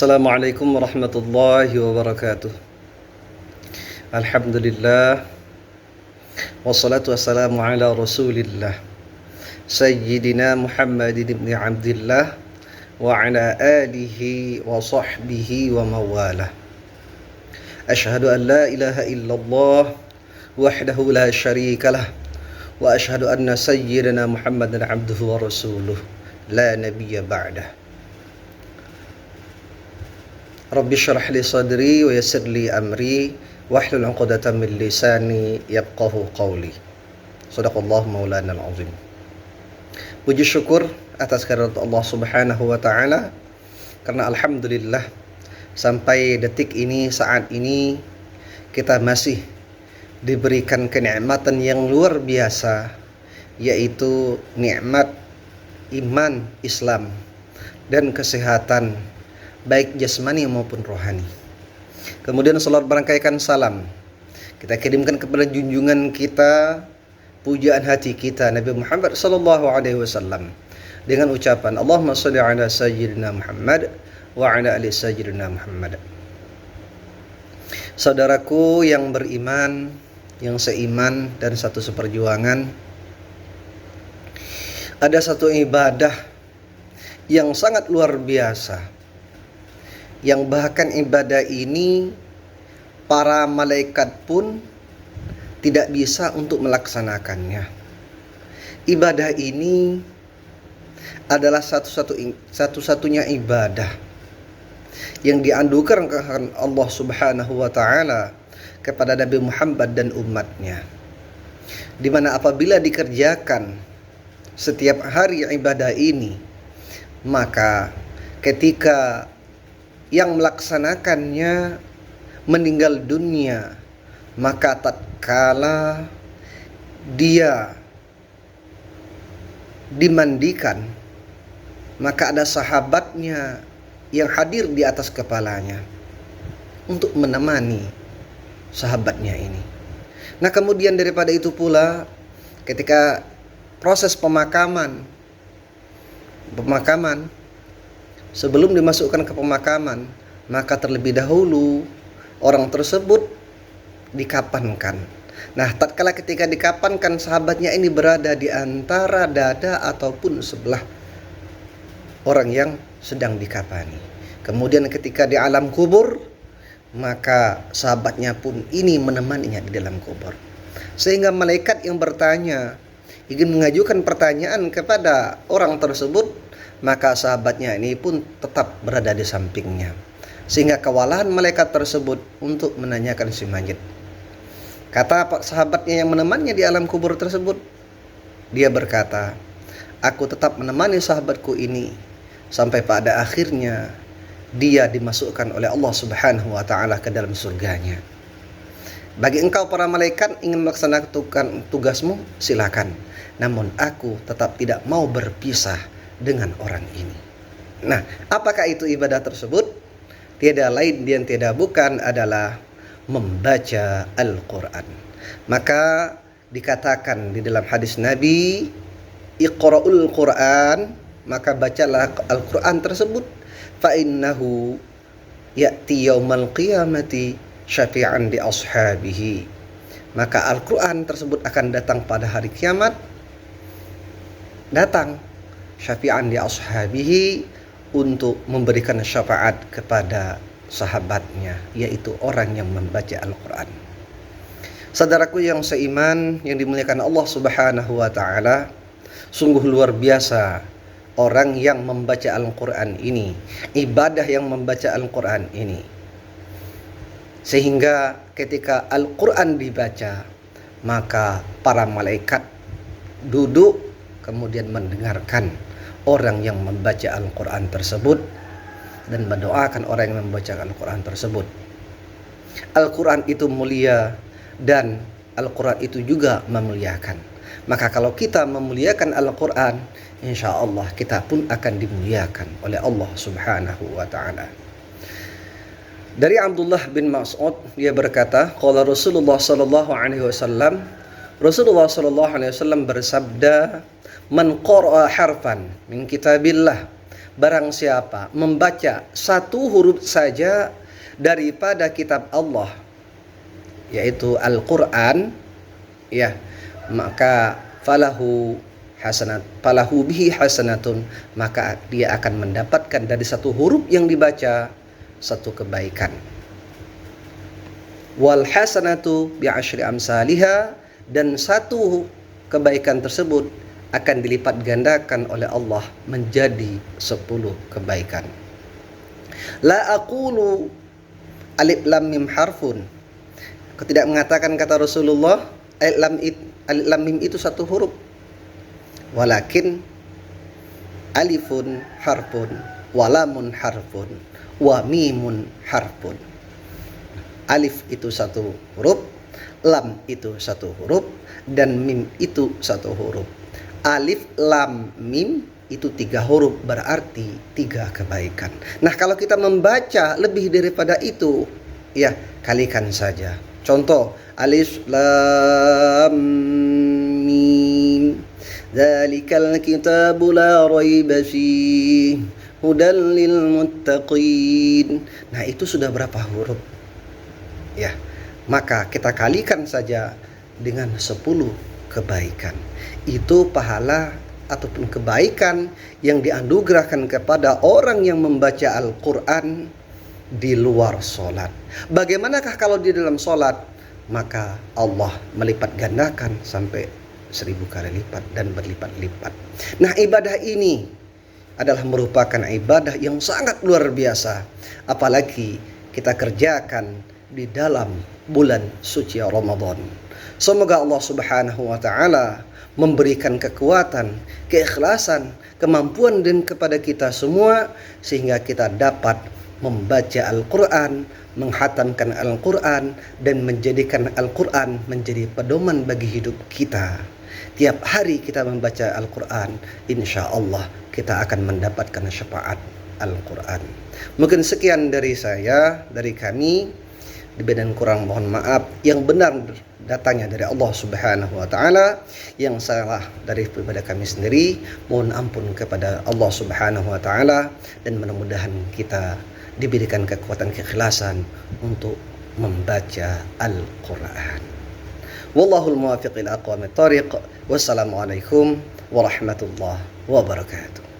Assalamualaikum warahmatullahi wabarakatuh. Alhamdulillah. Wassalatu wassalamu ala rasulillah Sayyidina Muhammadin ibn Abdillah wa ala alihi wa sahbihi wa mawalah. Ashhadu an la ilaha illallah wahdahu la syarika lah wa ashhadu anna sayyidina Muhammadan abduhu wa rasuluh la nabiyya ba'dah. Rabbi syrah li sadri wa yassir li amri wahlul 'uqdatam min lisani yafqahu qawli. Shadaqallahu maulana al-azim. Puji syukur atas kehadirat Allah Subhanahu wa taala, karena alhamdulillah sampai detik ini, saat ini kita masih diberikan kenikmatan yang luar biasa, yaitu nikmat iman Islam dan kesehatan baik jasmani maupun rohani. Kemudian salat berangkaikan salam kita kirimkan kepada junjungan kita, pujaan hati kita, Nabi Muhammad sallallahu alaihi wasallam, dengan ucapan Allahumma shalli ala sayyidina Muhammad wa ala ali sayyidina Muhammad. Saudaraku yang beriman, yang seiman dan satu seperjuangan, ada satu ibadah yang sangat luar biasa, yang bahkan ibadah ini para malaikat pun tidak bisa untuk melaksanakannya. Ibadah ini adalah satu-satunya ibadah yang dianugerahkan Allah Subhanahu wa taala kepada Nabi Muhammad dan umatnya, di mana apabila dikerjakan setiap hari ibadah ini, maka ketika yang melaksanakannya meninggal dunia, maka tatkala dia dimandikan, maka ada sahabatnya yang hadir di atas kepalanya untuk menemani sahabatnya ini. Nah, kemudian daripada itu pula, ketika proses pemakaman, sebelum dimasukkan ke pemakaman, maka terlebih dahulu orang tersebut dikapankan. Nah, tatkala ketika dikapankan, sahabatnya ini berada di antara dada ataupun sebelah orang yang sedang dikapani. Kemudian ketika di alam kubur, maka sahabatnya pun ini menemaninya di dalam kubur. Sehingga malaikat yang bertanya ingin mengajukan pertanyaan kepada orang tersebut, maka sahabatnya ini pun tetap berada di sampingnya, sehingga kewalahan malaikat tersebut untuk menanyakan si mayit. Kata sahabatnya yang menemaninya di alam kubur tersebut, dia berkata, aku tetap menemani sahabatku ini sampai pada akhirnya dia dimasukkan oleh Allah Subhanahu wa taala ke dalam surganya. Bagi engkau para malaikat ingin melaksanakan tugasmu, silakan, namun aku tetap tidak mau berpisah dengan orang ini. Nah, apakah itu ibadah tersebut? Tiada lain dan tiada bukan adalah membaca Al-Quran. Maka dikatakan di dalam hadis Nabi, Iqra'ul Quran, maka bacalah Al-Quran tersebut, fa innahu ya'ti yaumal qiyamati syafi'an li ashabihi. Maka Al-Quran tersebut akan datang pada hari kiamat, datang syafi'an li ashabihi, untuk memberikan syafaat kepada sahabatnya, yaitu orang yang membaca Al-Quran. Saudaraku yang seiman, yang dimuliakan Allah Subhanahu wa taala, sungguh luar biasa orang yang membaca Al-Quran ini, ibadah yang membaca Al-Quran ini, sehingga ketika Al-Quran dibaca, maka para malaikat duduk kemudian mendengarkan orang yang membaca Al-Quran tersebut dan mendoakan orang yang membaca Al-Quran tersebut. Al-Quran itu mulia dan Al-Quran itu juga memuliakan. Maka kalau kita memuliakan Al-Quran, insya Allah kita pun akan dimuliakan oleh Allah Subhanahu wa ta'ala. Dari Abdullah bin Mas'ud, dia berkata, qala Rasulullah sallallahu alaihi wasallam, Rasulullah sallallahu alaihi wasallam bersabda, man qara'a harfan min kitabillah barang siapa membaca satu huruf saja daripada kitab Allah, yaitu Al-Quran, ya, maka falahu bihi hasanatun, maka dia akan mendapatkan dari satu huruf yang dibaca satu kebaikan. Wal hasanatu bi asyri amsalihha, dan satu kebaikan tersebut akan dilipat gandakan oleh Allah menjadi 10 kebaikan. La aqulu alif lam mim harfun. Aku tidak mengatakan, kata Rasulullah, alif lam mim itu satu huruf. Walakin alifun harfun, walamun harfun, wa mimun harfun. Alif itu satu huruf, lam itu satu huruf, dan mim itu satu huruf. Alif, lam, mim itu 3 huruf, berarti 3 kebaikan. Nah, kalau kita membaca lebih daripada itu, ya kalikan saja. Contoh, alif, lam, mim, dzalikal kitabu la raiba fihi hudal lil muttaqin. Nah, itu sudah berapa huruf? Ya, maka kita kalikan saja dengan 10 kebaikan. Itu pahala ataupun kebaikan yang dianugerahkan kepada orang yang membaca Al-Quran di luar sholat. Bagaimanakah kalau di dalam sholat? Maka Allah melipat gandakan sampai 1000 kali lipat dan berlipat-lipat. Nah, ibadah ini adalah merupakan ibadah yang sangat luar biasa, apalagi kita kerjakan di dalam bulan suci Ramadan. Semoga Allah Subhanahu wa taala memberikan kekuatan, keikhlasan, kemampuan dan kepada kita semua sehingga kita dapat membaca Al-Quran, menghatamkan Al-Quran, dan menjadikan Al-Quran menjadi pedoman bagi hidup kita. Tiap hari kita membaca Al-Quran, insya Allah kita akan mendapatkan syafaat Al-Quran. Mungkin sekian dari saya, dari kami. Lebih dan kurang mohon maaf. Yang benar datangnya dari Allah Subhanahu wa taala, yang salah dari pribadi kami sendiri, mohon ampun kepada Allah Subhanahu wa taala, dan mudah-mudahan kita diberikan kekuatan keikhlasan untuk membaca Al-Quran. Wallahul muwaffiq ila aqwamit thariq. Wassalamualaikum warahmatullahi wabarakatuh.